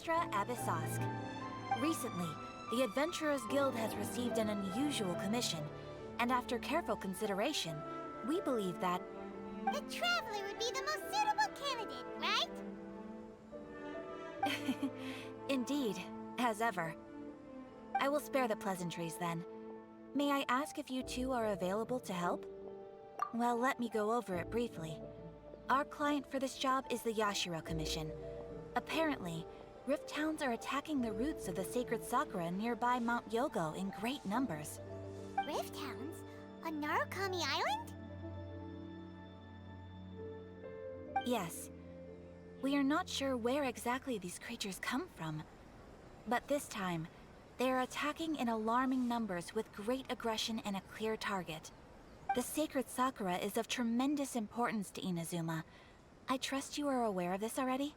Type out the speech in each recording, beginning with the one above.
Astra Abyssosk. Recently, the Adventurers Guild has received an unusual commission, and after careful consideration, we believe that... The Traveler would be the most suitable candidate, right? Indeed, as ever. I will spare the pleasantries then. May I ask if you two are available to help? Well, let me go over it briefly. Our client for this job is the Yashiro Commission. Apparently, Rifthounds are attacking the roots of the Sacred Sakura nearby Mount Yougou in great numbers. Rifthounds? On Narukami Island? Yes. We are not sure where exactly these creatures come from. But this time, they are attacking in alarming numbers with great aggression and a clear target. The Sacred Sakura is of tremendous importance to Inazuma. I trust you are aware of this already?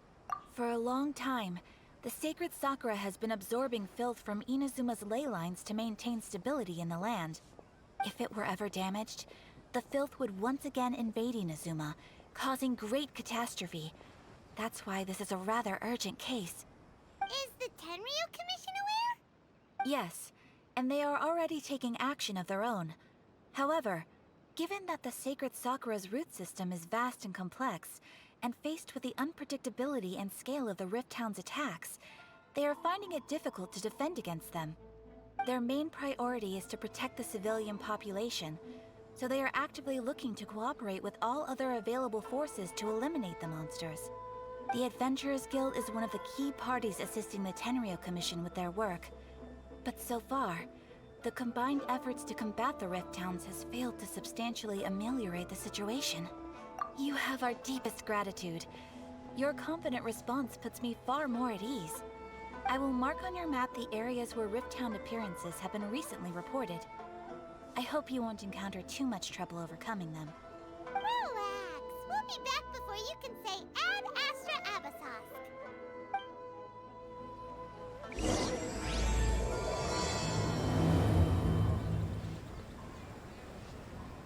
For a long time, the Sacred Sakura has been absorbing filth from Inazuma's ley lines to maintain stability in the land. If it were ever damaged, the filth would once again invade Inazuma, causing great catastrophe. That's why this is a rather urgent case. Is the Tenryu Commission aware? Yes, and they are already taking action of their own. However, given that the Sacred Sakura's root system is vast and complex, and faced with the unpredictability and scale of the Rifthounds' attacks, they are finding it difficult to defend against them. Their main priority is to protect the civilian population, so they are actively looking to cooperate with all other available forces to eliminate the monsters. The Adventurers Guild is one of the key parties assisting the Tenryu Commission with their work. But so far, the combined efforts to combat the Rifthounds has failed to substantially ameliorate the situation. You have our deepest gratitude. Your confident response puts me far more at ease. I will mark on your map the areas where Rifthound appearances have been recently reported. I hope you won't encounter too much trouble overcoming them. Relax. We'll be back before you can say Ad Astra Abyssosk.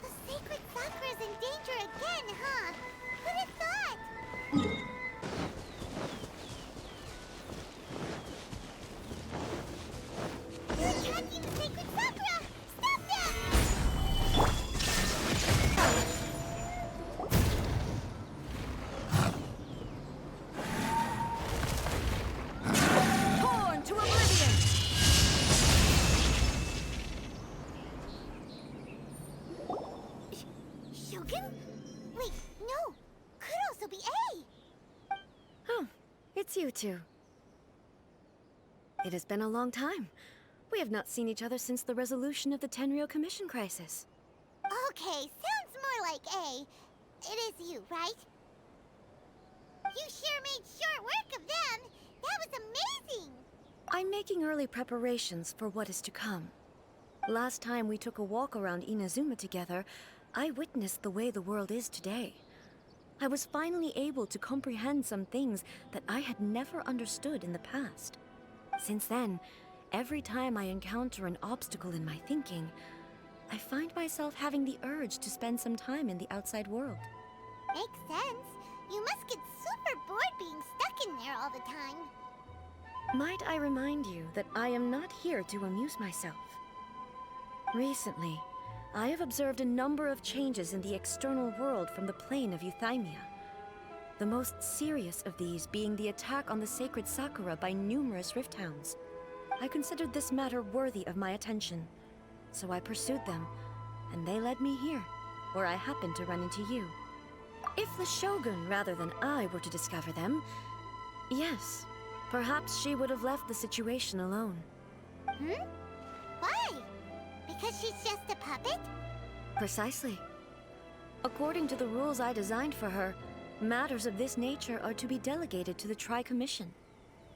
The Sacred Sakura's in danger again, huh? Who'd have thought? You're attacking the Sacred Sakura! Stop them! Torn to oblivion! Shogun? Wait, no! Could also be A! Oh, it's you two. It has been a long time. We have not seen each other since the resolution of the Tenryu Commission crisis. Okay, sounds more like A. It is you, right? You sure made short work of them! That was amazing! I'm making early preparations for what is to come. Last time we took a walk around Inazuma together, I witnessed the way the world is today. I was finally able to comprehend some things that I had never understood in the past. Since then, every time I encounter an obstacle in my thinking, I find myself having the urge to spend some time in the outside world. Makes sense. You must get super bored being stuck in there all the time. Might I remind you that I am not here to amuse myself. Recently, I have observed a number of changes in the external world from the plane of Euthymia. The most serious of these being the attack on the Sacred Sakura by numerous Rifthounds. I considered this matter worthy of my attention, so I pursued them, and they led me here, where I happened to run into you. If the Shogun rather than I were to discover them, yes, perhaps she would have left the situation alone. Hmm? Why? Because she's just a puppet? Precisely. According to the rules I designed for her, matters of this nature are to be delegated to the Tri-Commission.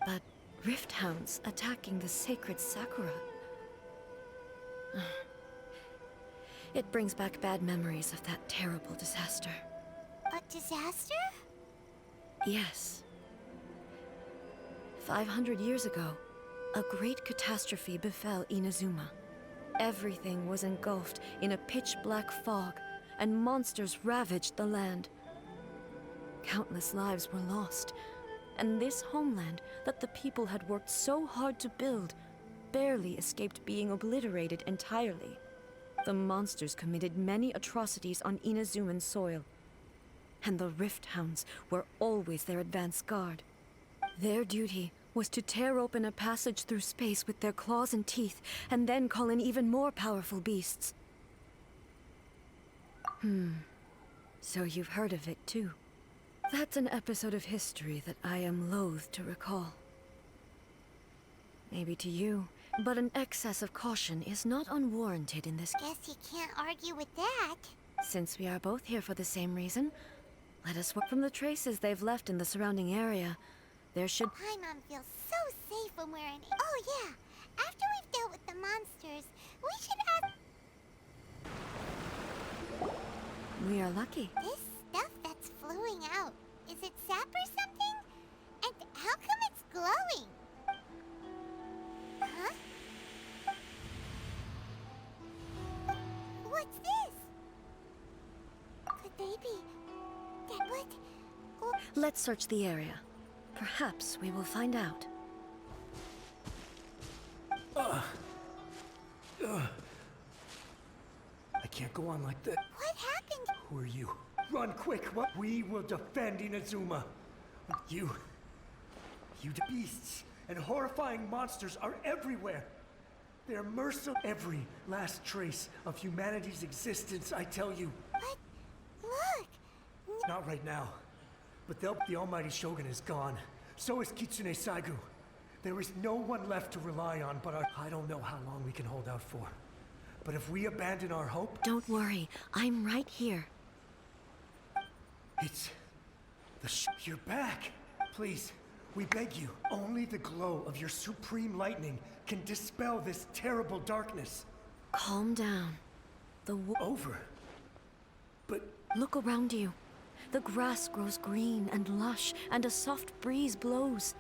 But Rifthounds attacking the Sacred Sakura... It brings back bad memories of that terrible disaster. A disaster? Yes. 500 years ago, a great catastrophe befell Inazuma. Everything was engulfed in a pitch-black fog, and monsters ravaged the land. Countless lives were lost, And this homeland that the people had worked so hard to build barely escaped being obliterated entirely. The monsters committed many atrocities on Inazuman soil, and the Rifthounds were always their advance guard. Their duty was to tear open a passage through space with their claws and teeth, and then call in even more powerful beasts. So you've heard of it too. That's an episode of history that I am loath to recall. Maybe to you, but an excess of caution is not unwarranted in this. Guess you can't argue with that. Since we are both here for the same reason, let us work from the traces they've left in the surrounding area. There should... Paimon feels so safe when we're in... Oh yeah, after we've dealt with the monsters, we should ask... We are lucky. This stuff that's flowing out, is it sap or something? And how come it's glowing? Huh? What's this? Could they be... That what? Oh, Let's search the area. Perhaps we will find out. I can't go on like that. what happened? Who are you? Run quick! What? We will defend Inazuma. You beasts and horrifying monsters are everywhere. They're merciless. Every last trace of humanity's existence, I tell you. But look! Not right now. But the almighty Shogun is gone. So is Kitsune Saigu. There is no one left to rely on but our... I don't know how long we can hold out for. But if we abandon our hope... Don't worry, I'm right here. It's... You're back! Please, we beg you. Only the glow of your supreme lightning can dispel this terrible darkness. Calm down. Over. But... Look around you. The grass grows green and lush, and a soft breeze blows.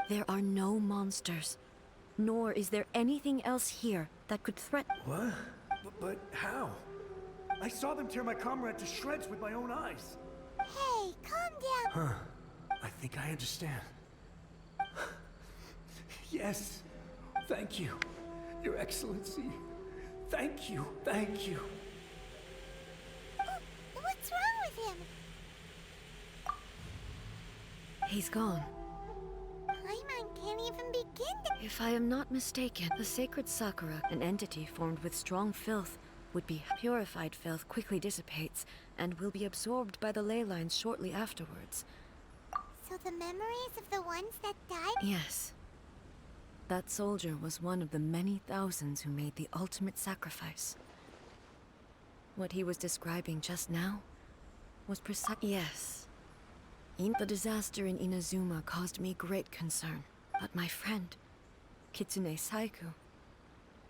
There are no monsters. Nor is there anything else here that could threaten... What? But how? I saw them tear my comrade to shreds with my own eyes. Hey, calm down. I think I understand. Yes. Thank you, Your Excellency. Thank you. Thank you. What's wrong with him? He's gone. Paimon can't even begin to... If I am not mistaken, the Sacred Sakura, an entity formed with strong filth, would be purified filth quickly dissipates and will be absorbed by the ley lines shortly afterwards. So the memories of the ones that died? Yes. That soldier was one of the many thousands who made the ultimate sacrifice. What he was describing just now was precise. Yes. The disaster in Inazuma caused me great concern, but my friend, Kitsune Saigu,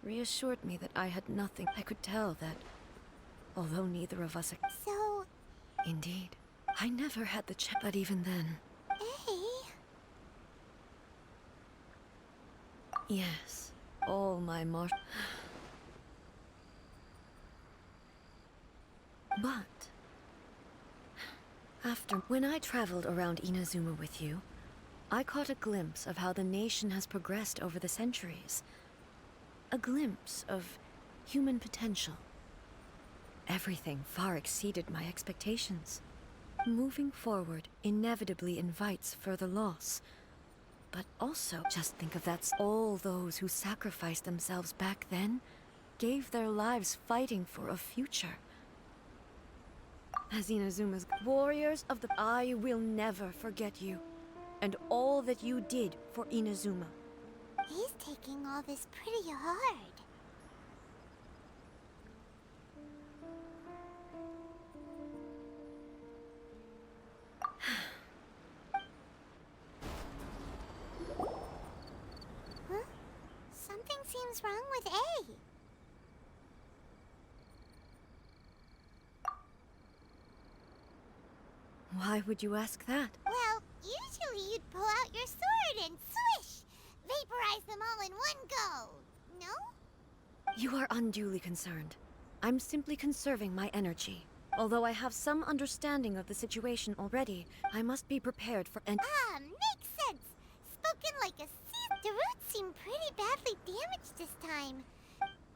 reassured me that I had nothing. I could tell that, although neither of us... So... Indeed. I never had the chance, but even then... Hey... Yes, all my But... When I traveled around Inazuma with you, I caught a glimpse of how the nation has progressed over the centuries. A glimpse of human potential. Everything far exceeded my expectations. Moving forward inevitably invites further loss. But also, just think of that. All those who sacrificed themselves back then gave their lives fighting for a future. As Inazuma's warriors of the... I will never forget you, and all that you did for Inazuma. He's taking all this pretty hard. Huh? Something seems wrong with A. Why would you ask that? Well, usually you'd pull out your sword and swish! Vaporize them all in one go! No? You are unduly concerned. I'm simply conserving my energy. Although I have some understanding of the situation already, I must be prepared for any— Makes sense. Spoken like a seed. The roots seem pretty badly damaged this time.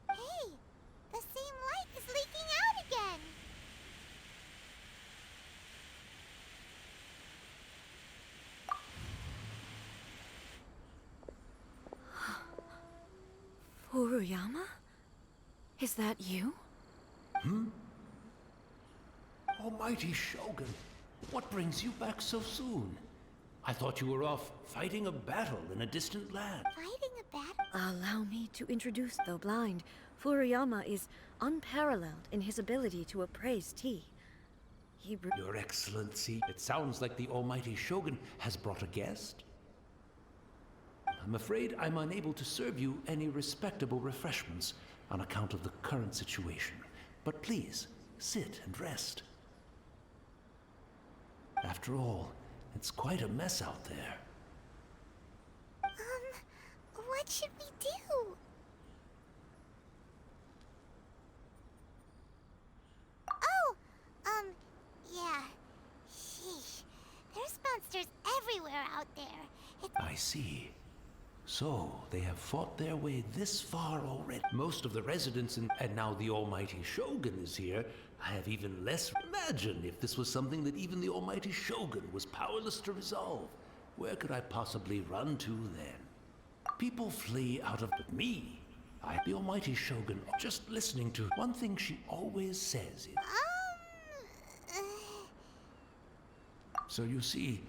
Hey, the same light is leaking out again. Furuyama? Is that you? Almighty Shogun, what brings you back so soon? I thought you were off fighting a battle in a distant land. Fighting a battle? Allow me to introduce, though blind, Furuyama is unparalleled in his ability to appraise tea. Your Excellency, it sounds like the Almighty Shogun has brought a guest. I'm afraid I'm unable to serve you any respectable refreshments on account of the current situation. But please, sit and rest. After all, it's quite a mess out there. What should we do? Oh, yeah. Sheesh. There's monsters everywhere out there. I see. So, they have fought their way this far already. Most of the residents and now the Almighty Shogun is here. I have even less. Imagine if this was something that even the Almighty Shogun was powerless to resolve. Where could I possibly run to then? People flee out of me. The Almighty Shogun, just listening to one thing she always says is... So you see...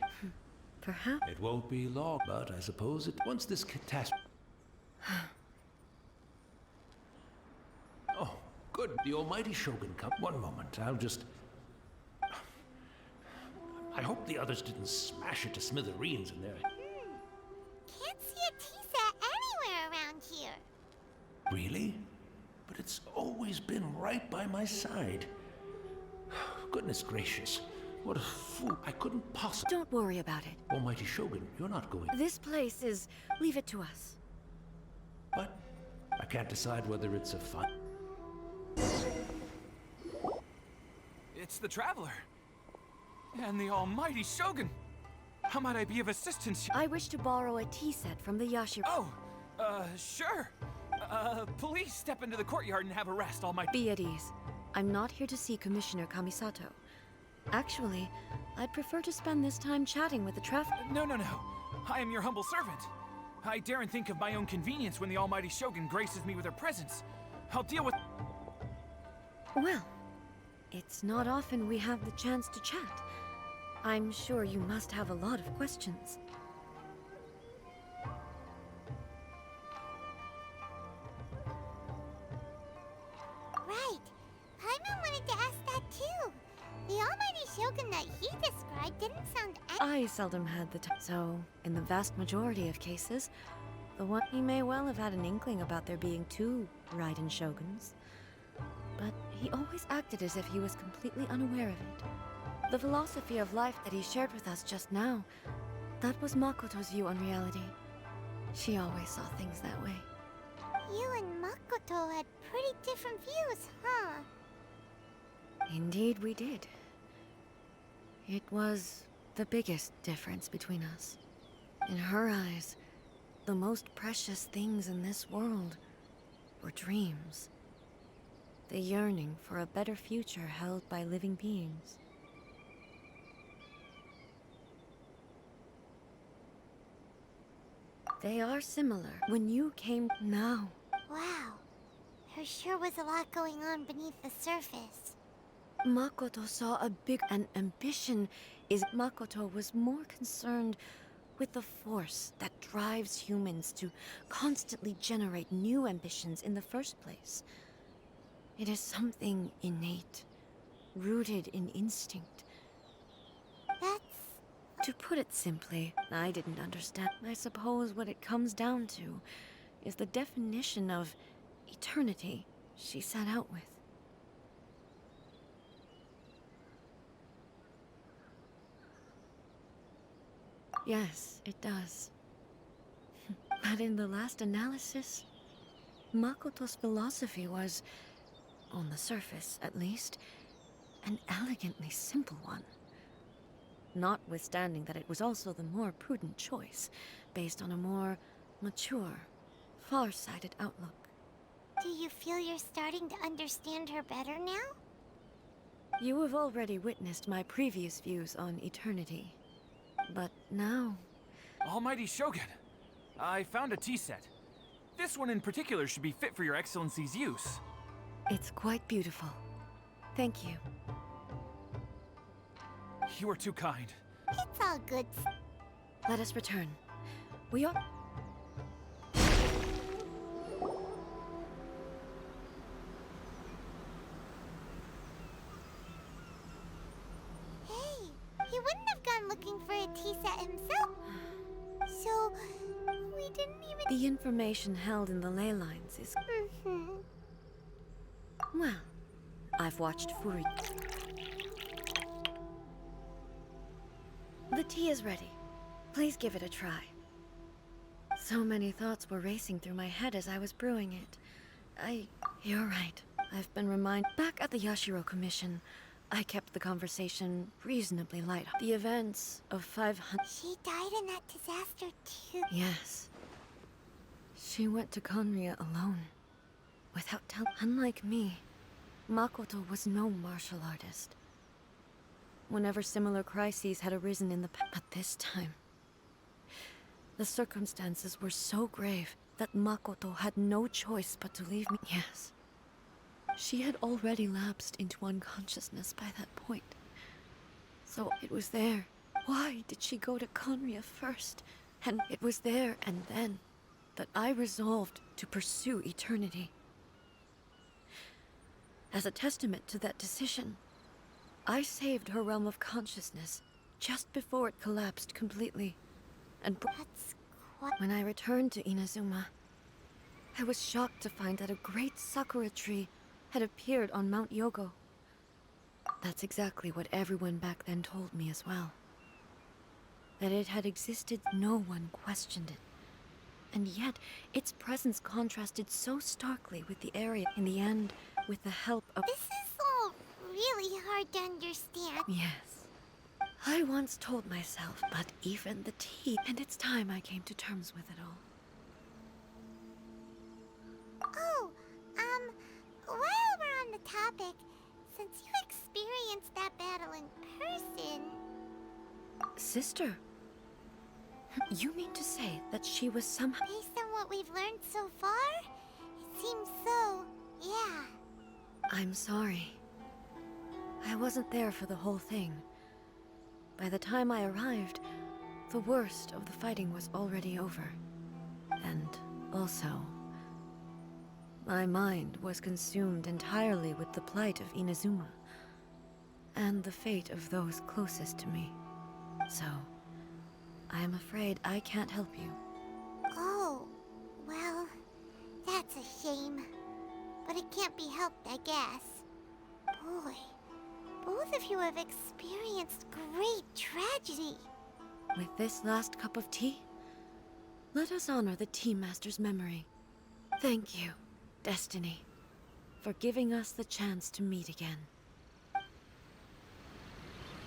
Perhaps. It won't be long, but I suppose it... Once this catastrophe... Oh, good. The Almighty Shogun come. One moment, I'll just... I hope the others didn't smash it to smithereens in there. Can't see a tea set anywhere around here. Really? But it's always been right by my side. Goodness gracious. What a fool. I couldn't possibly... Don't worry about it. Almighty Shogun, you're not going... This place is... Leave it to us. But I can't decide whether it's a fun... It's the Traveler. And the Almighty Shogun. How might I be of assistance? I wish to borrow a tea set from the Yashiro. Oh, sure. Please step into the courtyard and have a rest, Almighty. Be at ease. I'm not here to see Commissioner Kamisato. Actually, I'd prefer to spend this time chatting with the traffic. No. I am your humble servant. I daren't think of my own convenience when the Almighty Shogun graces me with her presence. I'll deal with... Well, it's not often we have the chance to chat. I'm sure you must have a lot of questions. Right. Paimon wanted to ask that too. The Almighty Shogun that he described didn't sound I seldom had the time, so in the vast majority of cases, he may well have had an inkling about there being two Raiden Shoguns. But he always acted as if he was completely unaware of it. The philosophy of life that he shared with us just now, that was Makoto's view on reality. She always saw things that way. You and Makoto had pretty different views, huh? Indeed we did. It was the biggest difference between us. In her eyes, the most precious things in this world were dreams. The yearning for a better future held by living beings. They are similar. When you came now. Wow. There sure was a lot going on beneath the surface. Makoto saw a big ambition is Makoto was more concerned with the force that drives humans to constantly generate new ambitions in the first place. It is something innate, rooted in instinct. That's... To put it simply, I didn't understand. I suppose what it comes down to is the definition of eternity she set out with. Yes, it does. But in the last analysis, Makoto's philosophy was, on the surface at least, an elegantly simple one. Notwithstanding that it was also the more prudent choice, based on a more mature, far-sighted outlook. Do you feel you're starting to understand her better now? You have already witnessed my previous views on eternity. But now... Almighty Shogun, I found a tea set. This one in particular should be fit for your Excellency's use. It's quite beautiful. Thank you. You are too kind. It's all good. Let us return. We are... Hey, he wouldn't have gone looking for a tea set himself. So, we didn't even... The information held in the ley lines is... Well, I've watched Furi. The tea is ready. Please give it a try. So many thoughts were racing through my head as I was brewing it. You're right. I've been reminded... Back at the Yashiro Commission, I kept the conversation reasonably light. The events of 500... She died in that disaster too. Yes. She went to Conria alone. Without telling... Unlike me, Makoto was no martial artist. Whenever similar crises had arisen in the past. But this time, the circumstances were so grave that Makoto had no choice but to leave me. Yes. She had already lapsed into unconsciousness by that point. So it was there. Why did she go to Conria first? And it was there and then that I resolved to pursue eternity. As a testament to that decision, I saved her realm of consciousness just before it collapsed completely. And That's quite... when I returned to Inazuma, I was shocked to find that a great sakura tree had appeared on Mount Yougou. That's exactly what everyone back then told me as well. That it had existed, no one questioned it. And yet, its presence contrasted so starkly with the area. In the end, with the help of... This is all really hard to understand. Yes. I once told myself, but even the tea... And it's time I came to terms with it all. Oh, while we're on the topic, since you experienced that battle in person... Sister? You mean to say that she was somehow... Based on what we've learned so far, it seems so, yeah. I'm sorry. I wasn't there for the whole thing. By the time I arrived, the worst of the fighting was already over. And also, my mind was consumed entirely with the plight of Inazuma, and the fate of those closest to me. So, I am afraid I can't help you. Oh, well, that's a shame. But it can't be helped, I guess. Boy, both of you have experienced great tragedy. With this last cup of tea, let us honor the Tea Master's memory. Thank you, Destiny, for giving us the chance to meet again.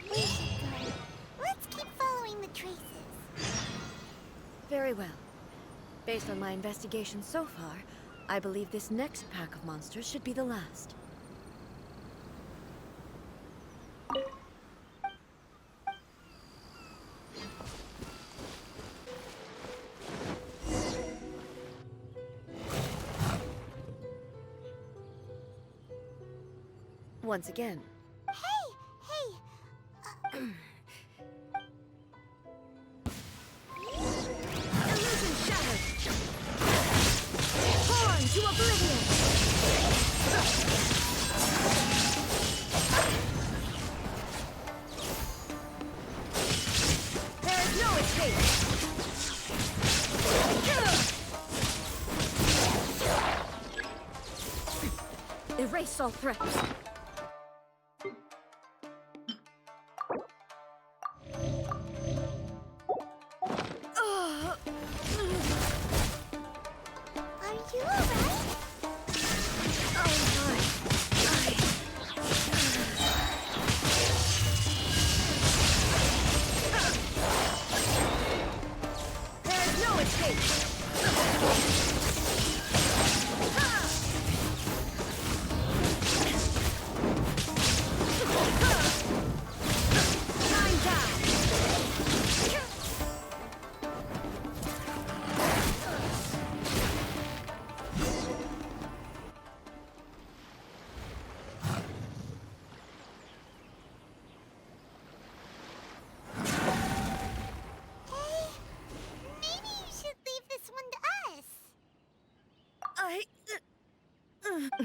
We should go. Let's keep following the traces. Very well. Based on my investigation so far, I believe this next pack of monsters should be the last. Once again. Hey! Illusion shattered! Torn to oblivion! There is no escape! Erase all threats! Are you alright? Oh my.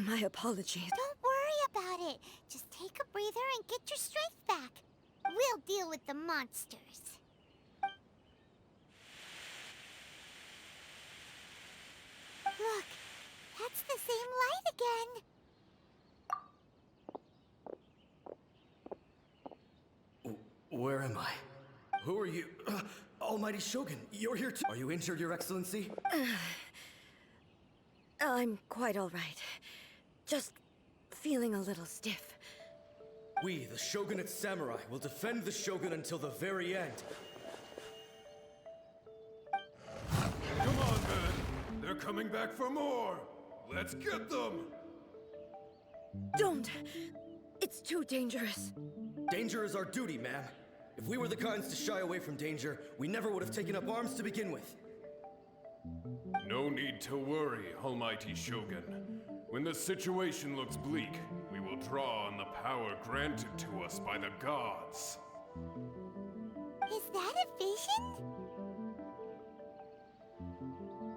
My apologies. Don't worry about it. Just take a breather and get your strength back. We'll deal with the monsters. Look, that's the same light again. Where am I? Who are you? Almighty Shogun, you're here too. Are you injured, Your Excellency? I'm quite all right. Just feeling a little stiff. We, the Shogunate Samurai, will defend the Shogun until the very end. Come on, men! They're coming back for more! Let's get them! Don't! It's too dangerous. Danger is our duty, ma'am. If we were the kinds to shy away from danger, we never would have taken up arms to begin with. No need to worry, Almighty Shogun. When the situation looks bleak, we will draw on the power granted to us by the gods. Is that a vision?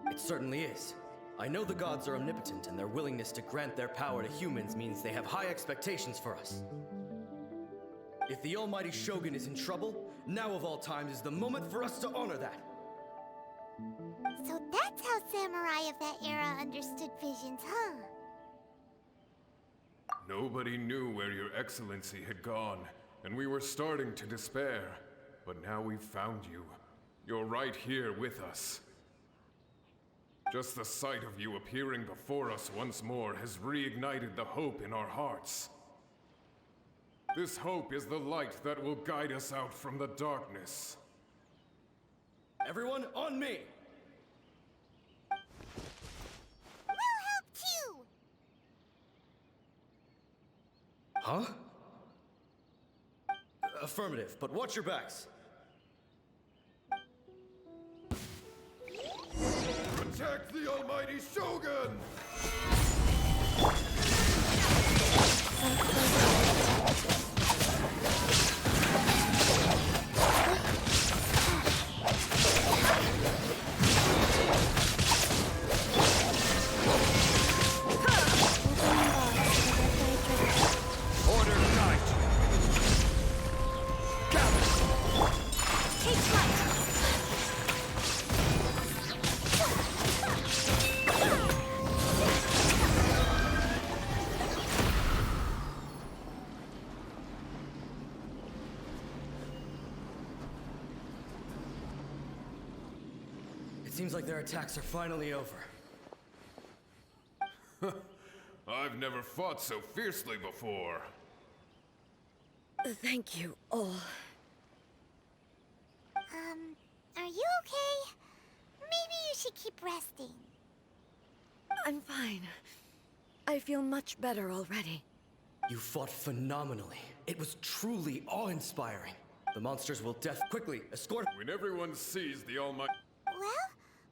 It certainly is. I know the gods are omnipotent, and their willingness to grant their power to humans means they have high expectations for us. If the Almighty Shogun is in trouble, now of all times is the moment for us to honor that. So that's how samurai of that era understood visions, huh? Nobody knew where Your Excellency had gone, and we were starting to despair. But now we've found you. You're right here with us. Just the sight of you appearing before us once more has reignited the hope in our hearts. This hope is the light that will guide us out from the darkness. Everyone, on me! We'll help too! Huh? Affirmative, but watch your backs. Protect the Almighty Shogun! Order night! Gather! Take flight! It seems like their attacks are finally over. I've never fought so fiercely before. Thank you all. Are you okay? Maybe you should keep resting. I'm fine. I feel much better already. You fought phenomenally. It was truly awe-inspiring. The monsters will quickly escort. When everyone sees the Almighty... Well,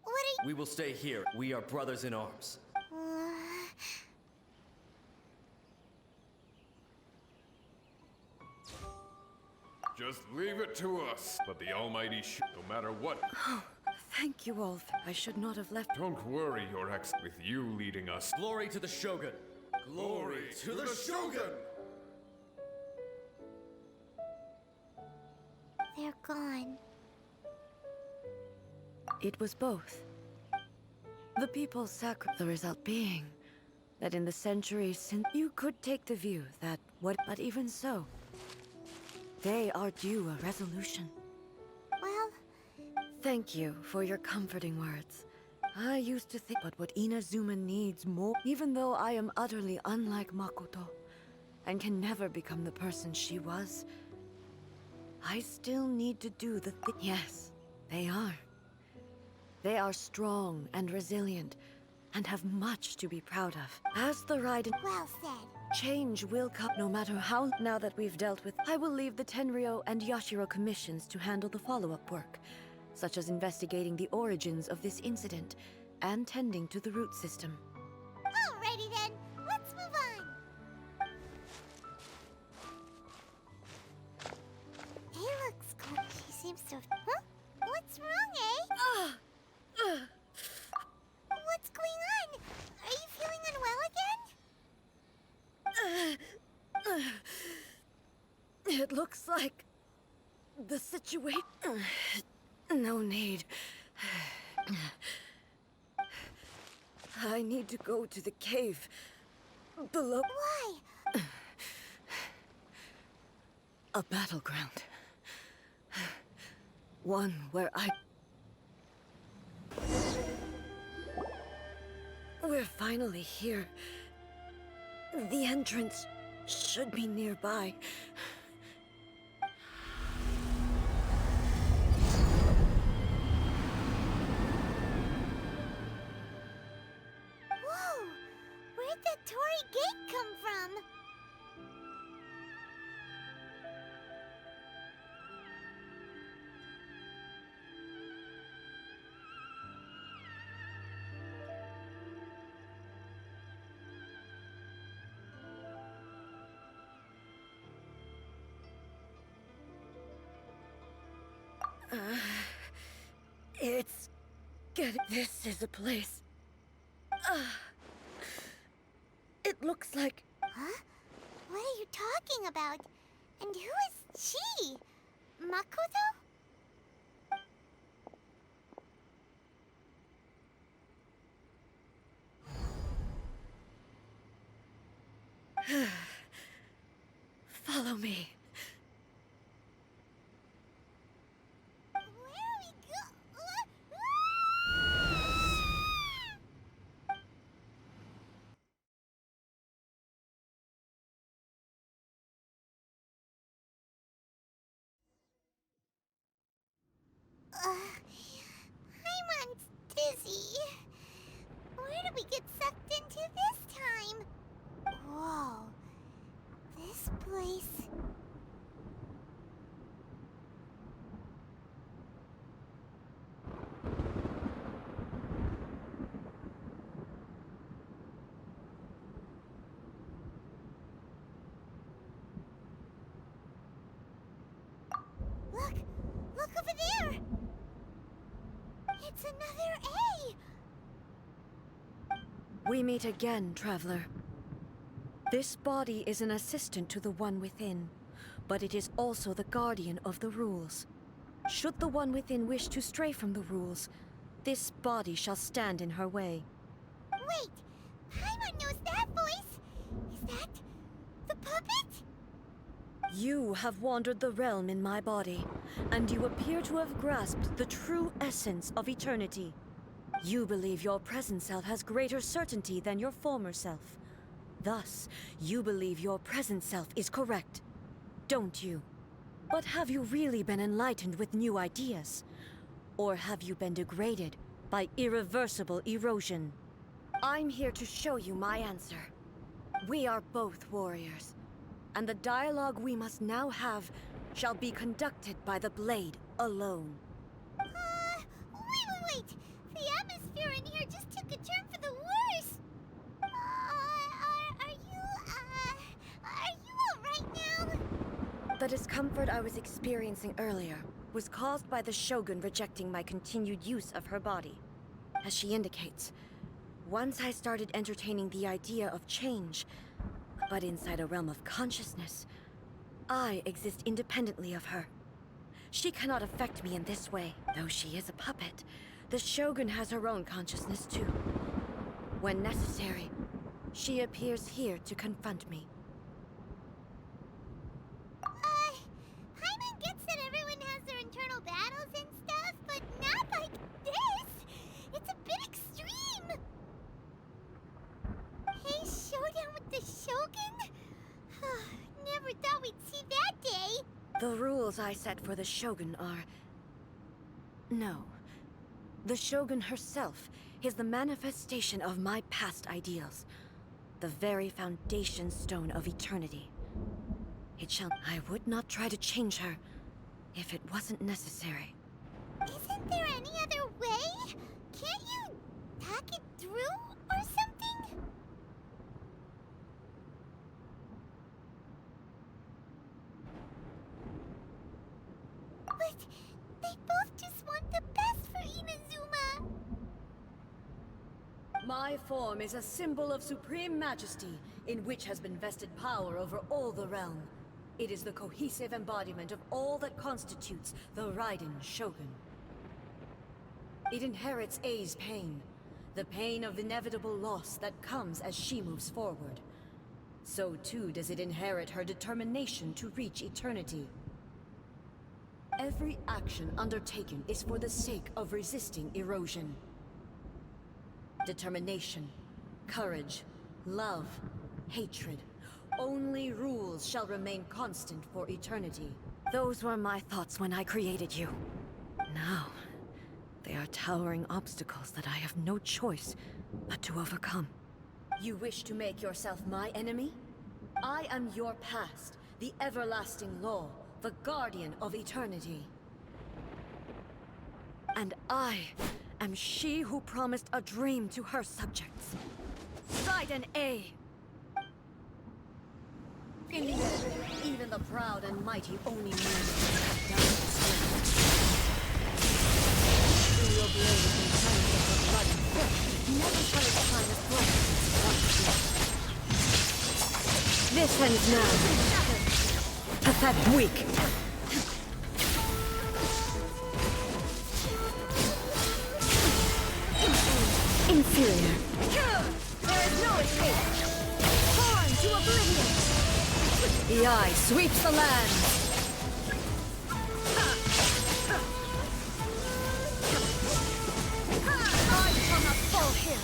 what are We will stay here. We are brothers in arms. you... Just leave it to us. But the Almighty no matter what... Thank you all. I should not have left. Don't worry, Your Ex, with you leading us. Glory to the Shogun! Glory to the Shogun! They're gone. It was both. The people's sacrifice. The result being that in the centuries since you could take the view that but even so, they are due a resolution. Well, Thank you for your comforting words. I used to think, but what Inazuma needs more, even though I am utterly unlike Makoto, and can never become the person she was, I still need to do the thing. Yes, they are. They are strong and resilient, and have much to be proud of. As the Raiden, well said. change will come no matter how. Now that we've dealt with, I will leave the Tenryo and Yashiro commissions to handle the follow-up work, such as investigating the origins of this incident and tending to the root system. Alrighty then, let's move on. He looks cool. She seems to... Huh? What's wrong, eh? What's going on? Are you feeling unwell again? It looks like the situation... No need. I need to go to the cave below. Why? A battleground. One where We're finally here. The entrance should be nearby. Whoa! Where'd that Torii gate come from? It's getting... This is a place. It looks like... Huh? What are you talking about? And who is she? Makoto? Follow me. Where are we go? I'm dizzy. Where did we get sucked into this time? Whoa. This place... Look! Look over there! It's another A! We meet again, traveler. This body is an assistant to the One Within, but it is also the guardian of the rules. Should the One Within wish to stray from the rules, this body shall stand in her way. Wait! Paimon knows that voice! Is that... the puppet? You have wandered the realm in my body, and you appear to have grasped the true essence of eternity. You believe your present self has greater certainty than your former self. Thus, you believe your present self is correct, don't you? But have you really been enlightened with new ideas? Or have you been degraded by irreversible erosion? I'm here to show you my answer. We are both warriors, and the dialogue we must now have shall be conducted by the blade alone. Wait! The atmosphere in here just took a turn for the worse! Are you alright now? The discomfort I was experiencing earlier was caused by the Shogun rejecting my continued use of her body. As she indicates, once I started entertaining the idea of change, but inside a realm of consciousness, I exist independently of her. She cannot affect me in this way. Though she is a puppet, the Shogun has her own consciousness too. When necessary, she appears here to confront me. Paimon gets that everyone has their internal battles and stuff, but not like this! It's a bit extreme! Hey, showdown with the Shogun? Never thought we'd see that day! The rules I set for the Shogun are... No. The Shogun herself is the manifestation of my past ideals. The very foundation stone of eternity. I would not try to change her if it wasn't necessary. Isn't there any other way? Can't you talk it through or something? But they both just want the best for Inazuma. My form is a symbol of supreme majesty, in which has been vested power over all the realm. It is the cohesive embodiment of all that constitutes the Raiden Shogun. It inherits A's pain, the pain of inevitable loss that comes as she moves forward. So too does it inherit her determination to reach eternity. Every action undertaken is for the sake of resisting erosion. Determination, courage, love, hatred. Only rules shall remain constant for eternity. Those were my thoughts when I created you. Now, they are towering obstacles that I have no choice but to overcome. You wish to make yourself my enemy? I am your past, the everlasting law, the guardian of eternity. And I am she who promised a dream to her subjects. Raiden A. In the end, even the proud and mighty Oni have down to strength. Through your blade and hands of the blood and flesh, never shall its time as bright as this ends now. Pathetic, weak. Inferior. There is no escape. Torn to oblivion. The eye sweeps the land. I shall not fall here.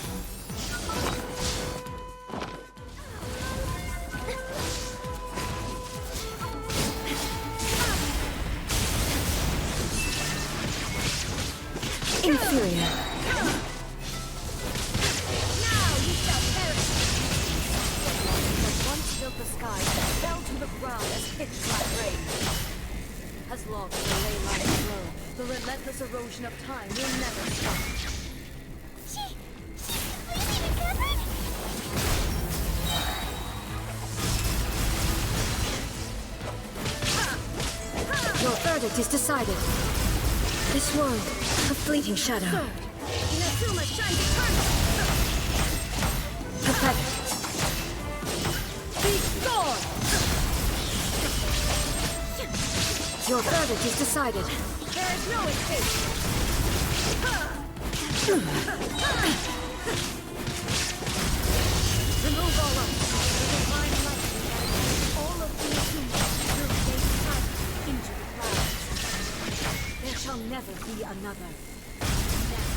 Inferior. The sky fell to the ground as pitch-black rain. As long as the ley lines flow, the relentless erosion of time will never stop. She's completely recovered? Your verdict is decided. This world, a fleeting shadow. Inazuma shines eternal. Pathetic. Your verdict is decided. There is no escape. Remove all of the divine light and all of the humans will fade silent into the clouds. There shall never be another. Never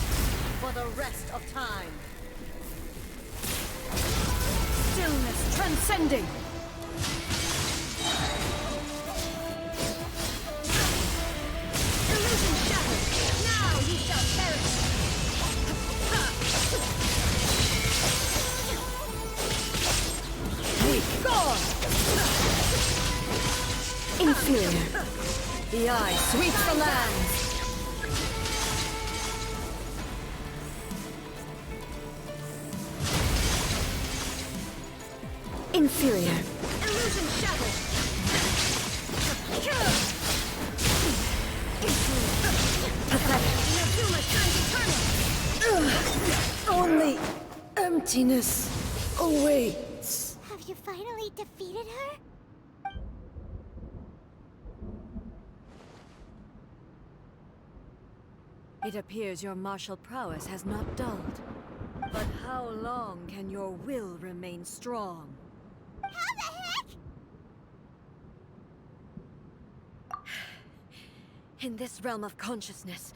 for the rest of time. Stillness transcending. Illusion shattered. Now you shall perish. Weak. Gone. Inferior. The eye sweeps the land. Inferior. Illusion shattered. Pathetic. Only emptiness awaits. Have you finally defeated her? It appears your martial prowess has not dulled. But how long can your will remain strong? How the heck? In this realm of consciousness,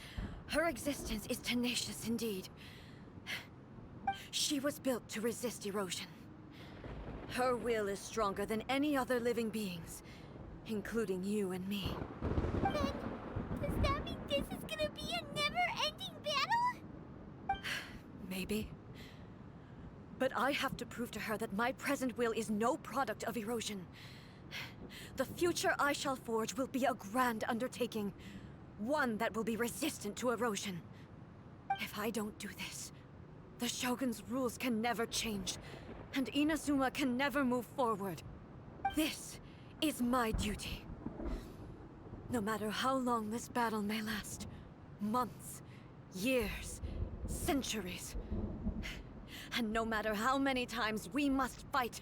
her existence is tenacious indeed. She was built to resist erosion. Her will is stronger than any other living beings, including you and me. Then, does that mean this is gonna be a never-ending battle? Maybe. But I have to prove to her that my present will is no product of erosion. The future I shall forge will be a grand undertaking. One that will be resistant to erosion. If I don't do this, the Shogun's rules can never change, and Inazuma can never move forward. This is my duty. No matter how long this battle may last, months, years, centuries. And no matter how many times we must fight,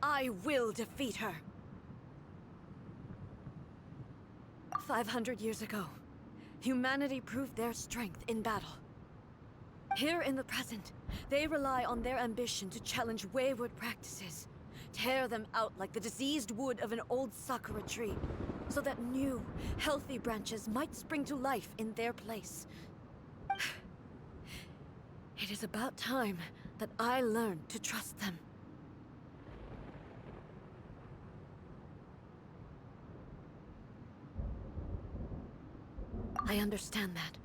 I will defeat her. 500 years ago, humanity proved their strength in battle. Here in the present, they rely on their ambition to challenge wayward practices, tear them out like the diseased wood of an old sakura tree, so that new, healthy branches might spring to life in their place. It is about time that I learned to trust them. I understand that.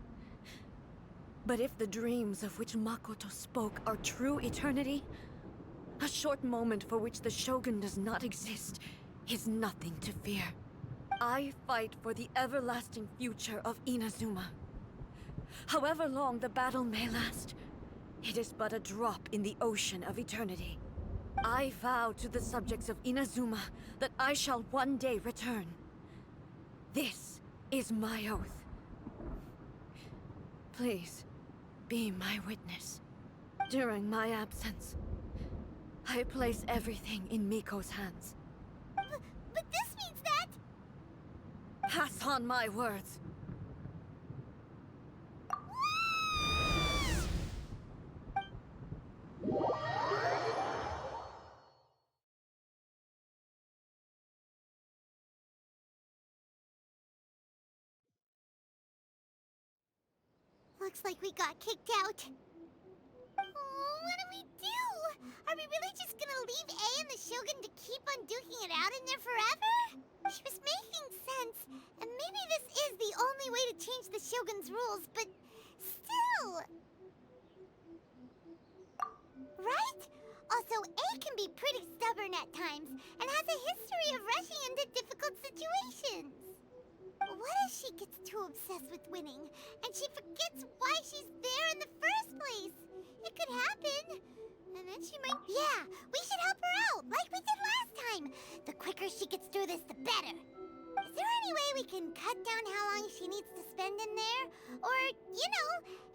But if the dreams of which Makoto spoke are true eternity, a short moment for which the Shogun does not exist is nothing to fear. I fight for the everlasting future of Inazuma. However long the battle may last, it is but a drop in the ocean of eternity. I vow to the subjects of Inazuma that I shall one day return. This is my oath. Please, be my witness. During my absence, I place everything in Miko's hands. But this means that... Pass on my words. Looks like we got kicked out. Oh, what do we do? Are we really just gonna leave A and the Shogun to keep on duking it out in there forever? She was making sense, and maybe this is the only way to change the Shogun's rules, but still... Right? Also, A can be pretty stubborn at times, and has a history of rushing into difficult situations. What if she gets too obsessed with winning, and she forgets why she's there in the first place? It could happen. And then she might... Yeah, we should help her out, like we did last time. The quicker she gets through this, the better. Is there any way we can cut down how long she needs to spend in there? Or, you know,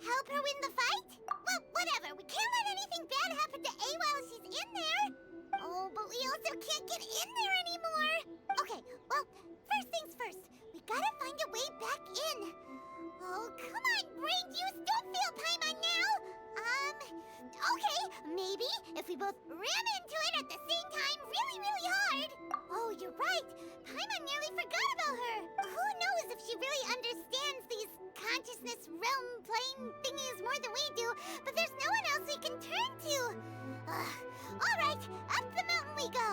help her win the fight? Well, whatever. We can't let anything bad happen to A while she's in there. Oh, but we also can't get in there anymore. Okay, well, first things first. We gotta find a way back in. Oh, come on, brain juice, don't fail Paimon now. Okay, maybe if we both ram into it at the same time really, really hard. Oh, you're right. Paimon nearly forgot about her. Who knows if she really understands these consciousness realm plane thingies more than we do, but there's no one else we can turn to. All right, up the mountain we go.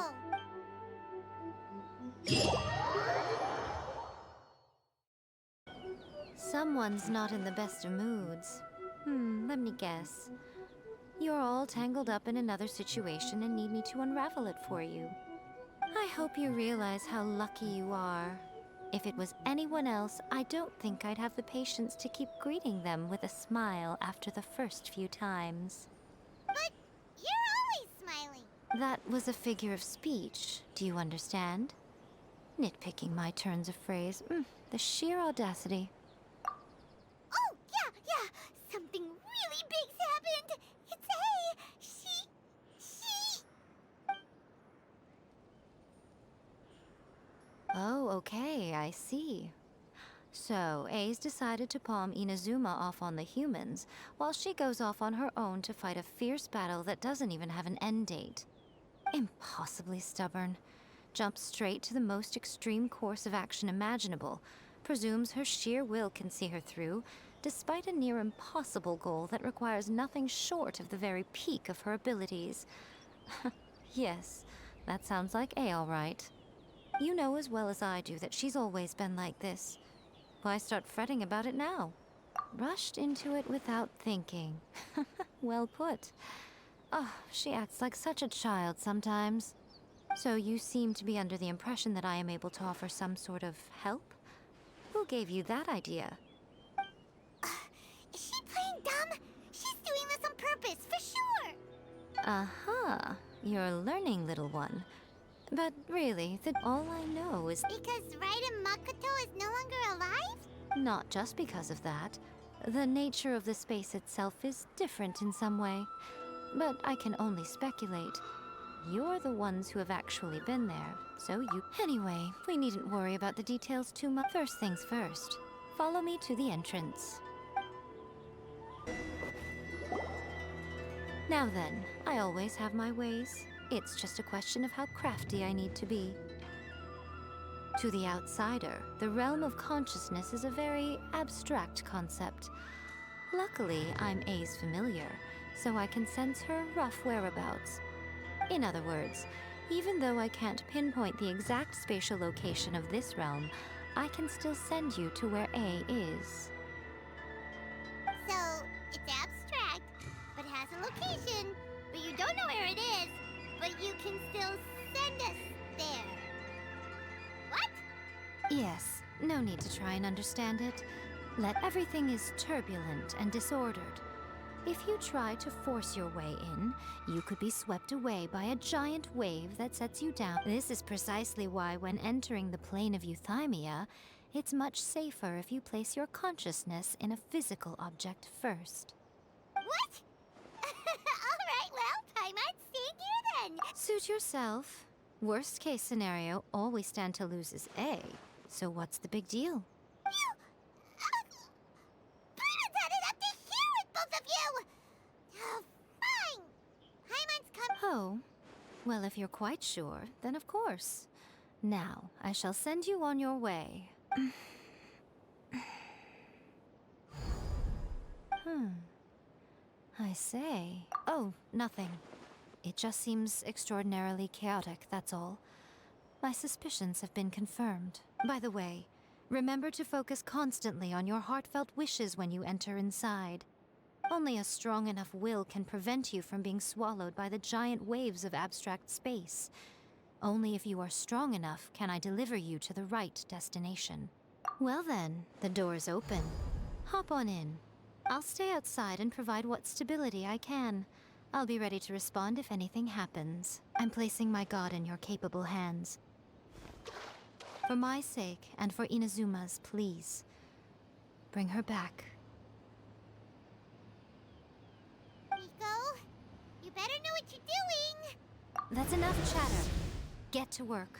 Someone's not in the best of moods. Let me guess. You're all tangled up in another situation and need me to unravel it for you. I hope you realize how lucky you are. If it was anyone else, I don't think I'd have the patience to keep greeting them with a smile after the first few times. But you're always smiling. That was a figure of speech, do you understand? Nitpicking my turns of phrase. The sheer audacity. Oh, yeah. Something really big's happened. It's A. She... Oh, okay, I see. So, A's decided to palm Inazuma off on the humans, while she goes off on her own to fight a fierce battle that doesn't even have an end date. Impossibly stubborn. Jumps straight to the most extreme course of action imaginable, presumes her sheer will can see her through, despite a near impossible goal that requires nothing short of the very peak of her abilities. Yes, that sounds like A all right. You know as well as I do that she's always been like this. Why start fretting about it now? Rushed into it without thinking. Well put. Oh, she acts like such a child sometimes. So you seem to be under the impression that I am able to offer some sort of help? Who gave you that idea? Is she playing dumb? She's doing this on purpose, for sure. Uh-huh. You're learning, little one. But really, all I know is... Because Raiden Makoto is no longer alive? Not just because of that. The nature of the space itself is different in some way. but I can only speculate. You're the ones who have actually been there, so you... Anyway, we needn't worry about the details too much. First things first, follow me to the entrance. Now then, I always have my ways. It's just a question of how crafty I need to be. To the outsider, the realm of consciousness is a very abstract concept. Luckily, I'm A's familiar, so I can sense her rough whereabouts. In other words, even though I can't pinpoint the exact spatial location of this realm, I can still send you to where A is. So, it's abstract, but has a location, but you don't know where it is, but you can still send us there. What? Yes, no need to try and understand it. Everything is turbulent and disordered. If you try to force your way in, you could be swept away by a giant wave that sets you down. This is precisely why when entering the plane of Euthymia, it's much safer if you place your consciousness in a physical object first. What? Alright, well, I might stand here then. Suit yourself. Worst case scenario, all we stand to lose is A. So what's the big deal? Brita's had it up to here with both of you! Oh, fine! Hyman's come. Oh, well, if you're quite sure, then of course. Now, I shall send you on your way. I say. Oh, nothing. It just seems extraordinarily chaotic, that's all. My suspicions have been confirmed. By the way, remember to focus constantly on your heartfelt wishes when you enter inside. Only a strong enough will can prevent you from being swallowed by the giant waves of abstract space. Only if you are strong enough can I deliver you to the right destination. Well then, the door's open. Hop on in. I'll stay outside and provide what stability I can. I'll be ready to respond if anything happens. I'm placing my god in your capable hands. For my sake, and for Inazuma's, please. Bring her back. Rico, you better know what you're doing! That's enough chatter. Get to work.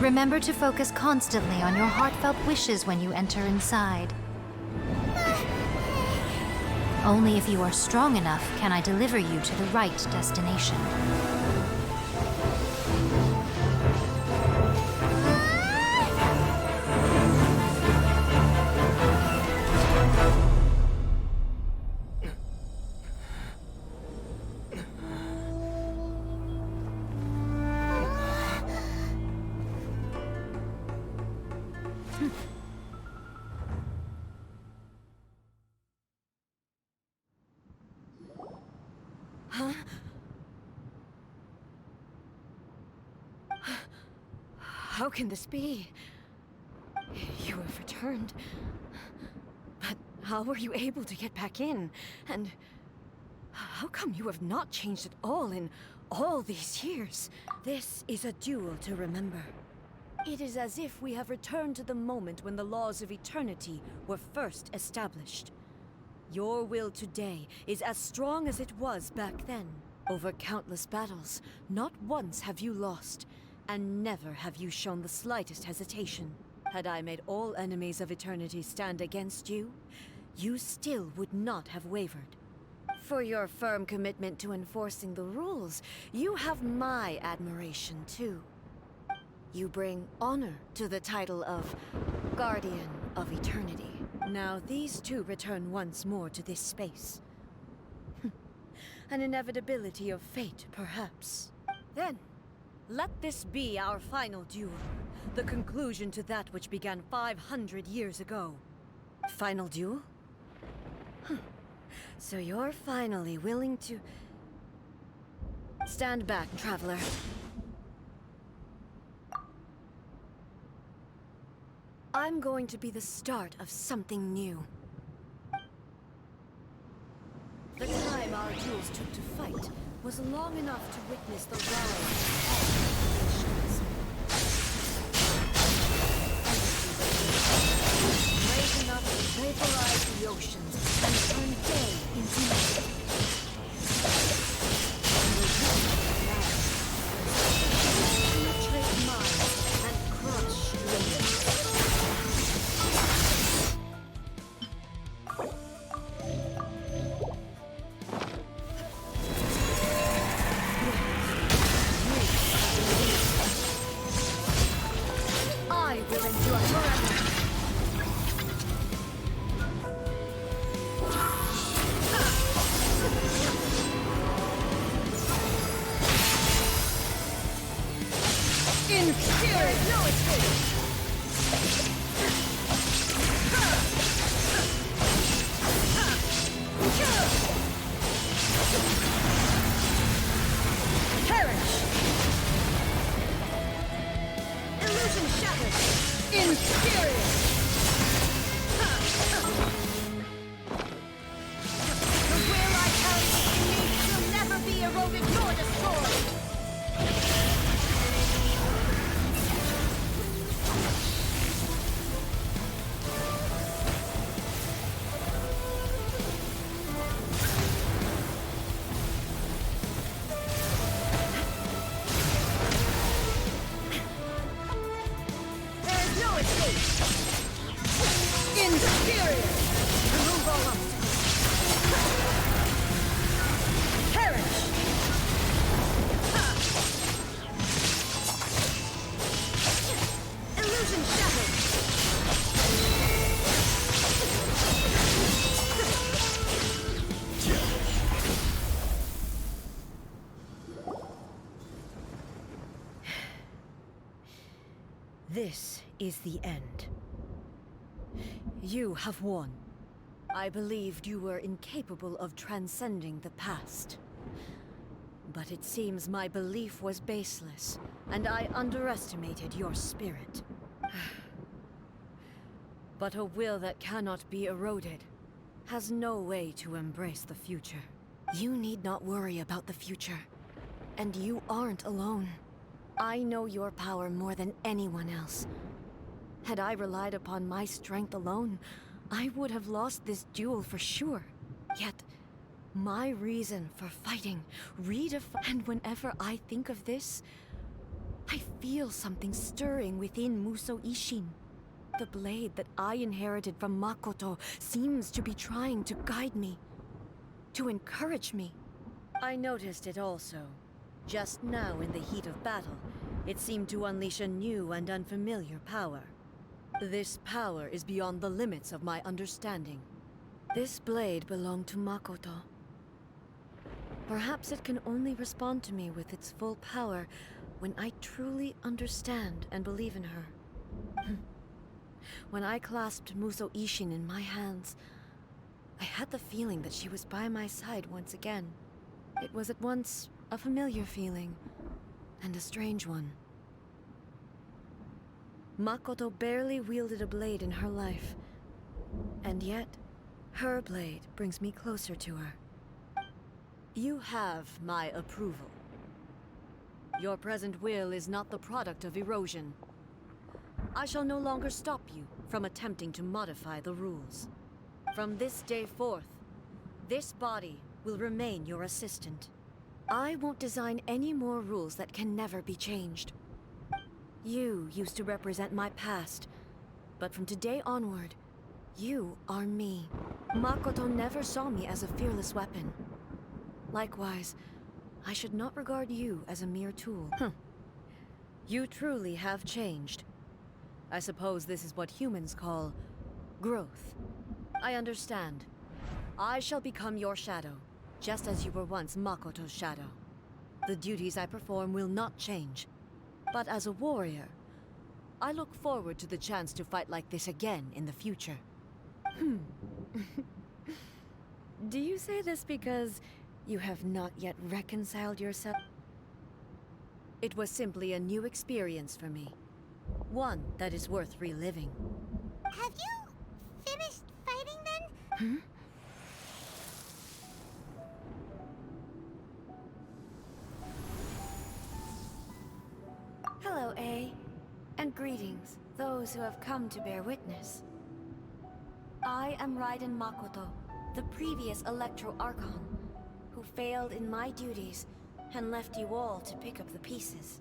Remember to focus constantly on your heartfelt wishes when you enter inside. Only if you are strong enough can I deliver you to the right destination. How can this be? You have returned. But how were you able to get back in? And how come you have not changed at all in all these years? This is a duel to remember. It is as if we have returned to the moment when the laws of eternity were first established. Your will today is as strong as it was back then. Over countless battles, not once have you lost, and never have you shown the slightest hesitation. Had I made all enemies of eternity stand against you, you still would not have wavered. For your firm commitment to enforcing the rules, you have my admiration too. You bring honor to the title of Guardian of Eternity. Now these two return once more to this space. An inevitability of fate, perhaps. Then, let this be our final duel, the conclusion to that which began 500 years ago. Final duel? So you're finally willing to... Stand back, traveler. I'm going to be the start of something new. The time our duels took to fight was long enough to witness the rise of all nations. Raising up to vaporize the oceans and turn day into night. And the wind of land penetrate minds and crush dreams. I will endure forever. In spirit, no escape! Perish! Illusion shattered! In spirit! The will I carry within me will never be eroded nor destroyed! There is no escape! In spirit! Remove all obstacles! Perish! Illusion shattered! This is the end. You have won. I believed you were incapable of transcending the past. But it seems my belief was baseless, and I underestimated your spirit. But a will that cannot be eroded has no way to embrace the future. You need not worry about the future, and you aren't alone. I know your power more than anyone else. Had I relied upon my strength alone, I would have lost this duel for sure. Yet, my reason for fighting and whenever I think of this, I feel something stirring within Musou Ishin. The blade that I inherited from Makoto seems to be trying to guide me, to encourage me. I noticed it also. Just now in the heat of battle, it seemed to unleash a new and unfamiliar power. This power is beyond the limits of my understanding. This blade belonged to Makoto. Perhaps it can only respond to me with its full power when I truly understand and believe in her. When I clasped Musou Ishin in my hands, I had the feeling that she was by my side once again. It was at once a familiar feeling and a strange one. Makoto barely wielded a blade in her life, and yet her blade brings me closer to her. You have my approval. Your present will is not the product of erosion. I shall no longer stop you from attempting to modify the rules. From this day forth, this body will remain your assistant. I won't design any more rules that can never be changed. You used to represent my past, but from today onward, you are me. Makoto never saw me as a fearless weapon. Likewise, I should not regard you as a mere tool. You truly have changed. I suppose this is what humans call growth. I understand. I shall become your shadow, just as you were once Makoto's shadow. The duties I perform will not change. But as a warrior, I look forward to the chance to fight like this again in the future. Do you say this because you have not yet reconciled yourself? It was simply a new experience for me. One that is worth reliving. Have you finished fighting then? Hmm? Hello, A. And greetings, those who have come to bear witness. I am Raiden MAKOTO, the previous Electro Archon, who failed in my duties and left you all to pick up the pieces.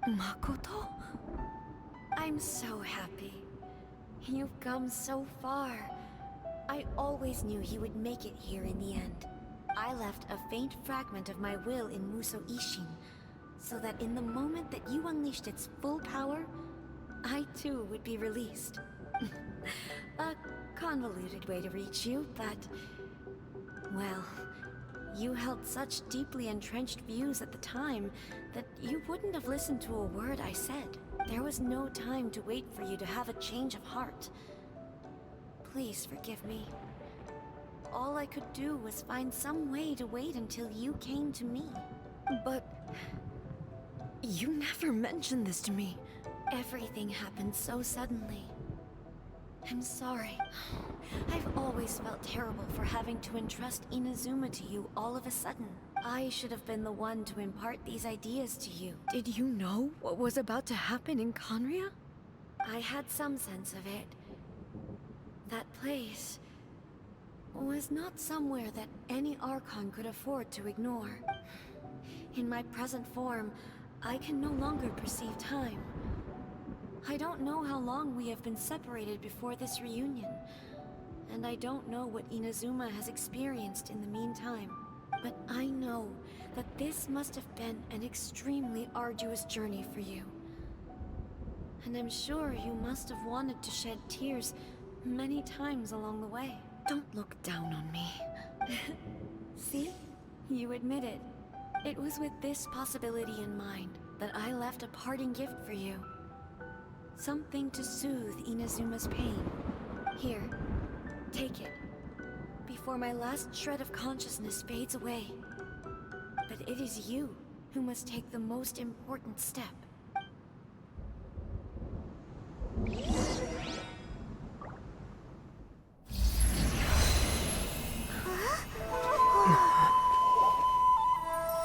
Makoto? I'm so happy. You've come so far. I always knew you would make it here in the end. I left a faint fragment of my will in Muso Ishin, so that in the moment that you unleashed its full power, I too would be released. A convoluted way to reach you, but... well, you held such deeply entrenched views at the time that you wouldn't have listened to a word I said. There was no time to wait for you to have a change of heart. Please forgive me. All I could do was find some way to wait until you came to me. But... you never mentioned this to me. Everything happened so suddenly. I'm sorry. I've always felt terrible for having to entrust Inazuma to you all of a sudden. I should have been the one to impart these ideas to you. Did you know what was about to happen in Conria? I had some sense of it. That place was not somewhere that any Archon could afford to ignore. In my present form, I can no longer perceive time. I don't know how long we have been separated before this reunion, and I don't know what Inazuma has experienced in the meantime. But I know that this must have been an extremely arduous journey for you. And I'm sure you must have wanted to shed tears many times along the way. Don't look down on me. See? You admit it. It was with this possibility in mind that I left a parting gift for you. Something to soothe Inazuma's pain. Here, take it, before my last shred of consciousness fades away. But it is you who must take the most important step.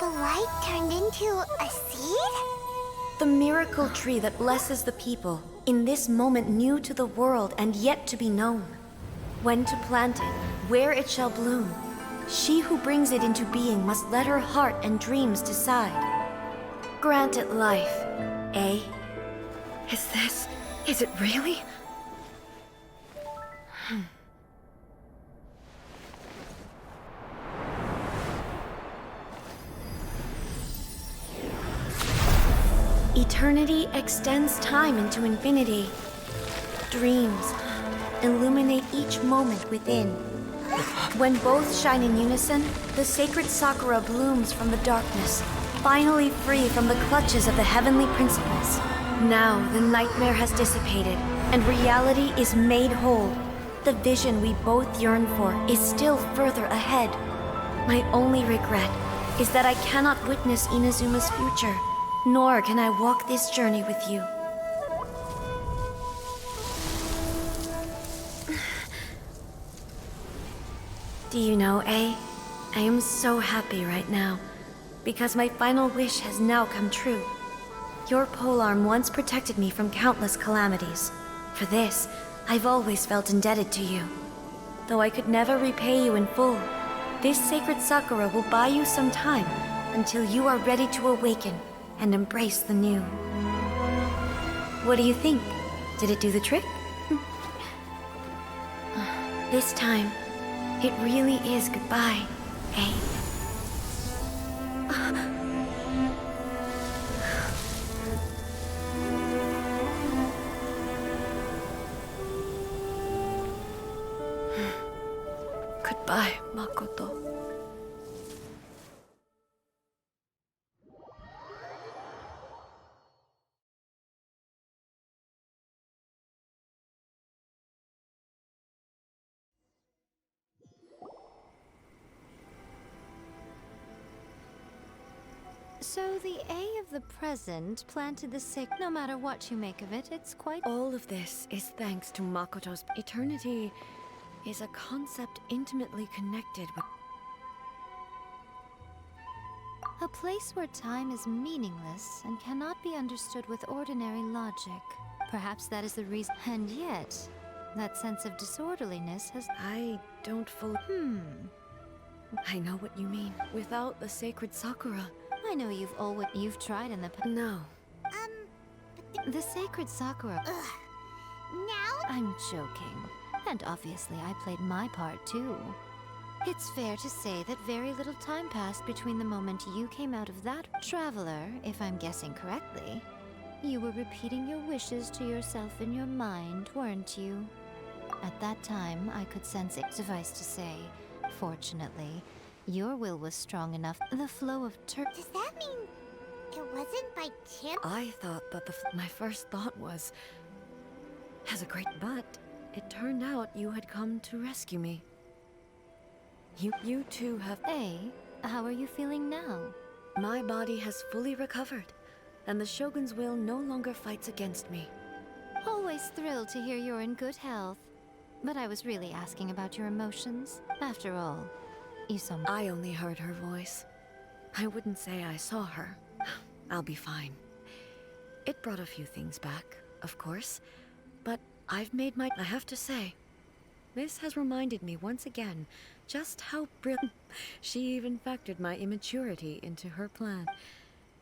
The light turned into a seed? The miracle tree that blesses the people, in this moment new to the world and yet to be known. When to plant it, where it shall bloom. She who brings it into being must let her heart and dreams decide. Grant it life, eh? Is it really? Eternity extends time into infinity. Dreams illuminate each moment within. When both shine in unison, the Sacred Sakura blooms from the darkness, finally free from the clutches of the heavenly principles. Now the nightmare has dissipated, and reality is made whole. The vision we both yearn for is still further ahead. My only regret is that I cannot witness Inazuma's future, nor can I walk this journey with you. Do you know, A? I am so happy right now, because my final wish has now come true. Your polearm once protected me from countless calamities. For this, I've always felt indebted to you. Though I could never repay you in full, this Sacred Sakura will buy you some time until you are ready to awaken and embrace the new. What do you think? Did it do the trick? This time, it really is goodbye, eh? Goodbye, Makoto. So the A of the present planted the sick. No matter what you make of it, it's quite... All of this is thanks to Makoto's... Eternity is a concept intimately connected with... A place where time is meaningless and cannot be understood with ordinary logic. Perhaps that is the reason. And yet, that sense of disorderliness has... I don't fully... I know what you mean. Without the Sacred Sakura... I know you've tried in the past. No. The Sacred Sakura... Now? I'm joking. And obviously I played my part too. It's fair to say that very little time passed between the moment you came out of that traveler, if I'm guessing correctly. You were repeating your wishes to yourself in your mind, weren't you? At that time, I could sense it. Suffice to say, fortunately, your will was strong enough. The flow of Does that mean it wasn't by chance? I thought that my first thought was... As a great... But it turned out you had come to rescue me. You too have... Hey, how are you feeling now? My body has fully recovered, and the Shogun's will no longer fights against me. Always thrilled to hear you're in good health. But I was really asking about your emotions. After all, you saw... I only heard her voice. I wouldn't say I saw her. I'll be fine. It brought a few things back, of course, but I've made my... I have to say, this has reminded me once again just how brilliant... She even factored my immaturity into her plan.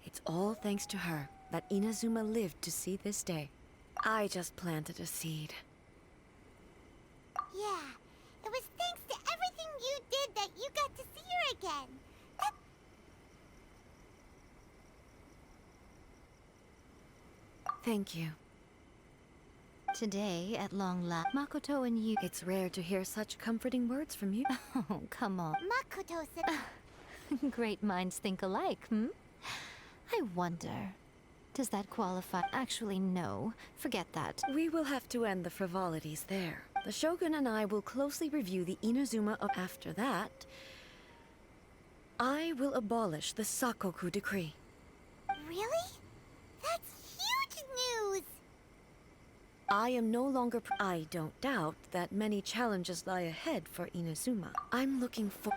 It's all thanks to her that Inazuma lived to see this day. I just planted a seed. Yeah, it was thanks to everything you did that you got to see her again. Thank you. Today, at long last, Makoto and you... It's rare to hear such comforting words from you. Oh, come on. Makoto said... Great minds think alike, I wonder... Does that qualify? Actually, no. Forget that. We will have to end the frivolities there. The Shogun and I will closely review the Inazuma of... After that, I will abolish the Sakoku decree. Really? That's huge news! I am no longer... I don't doubt that many challenges lie ahead for Inazuma. I'm looking for...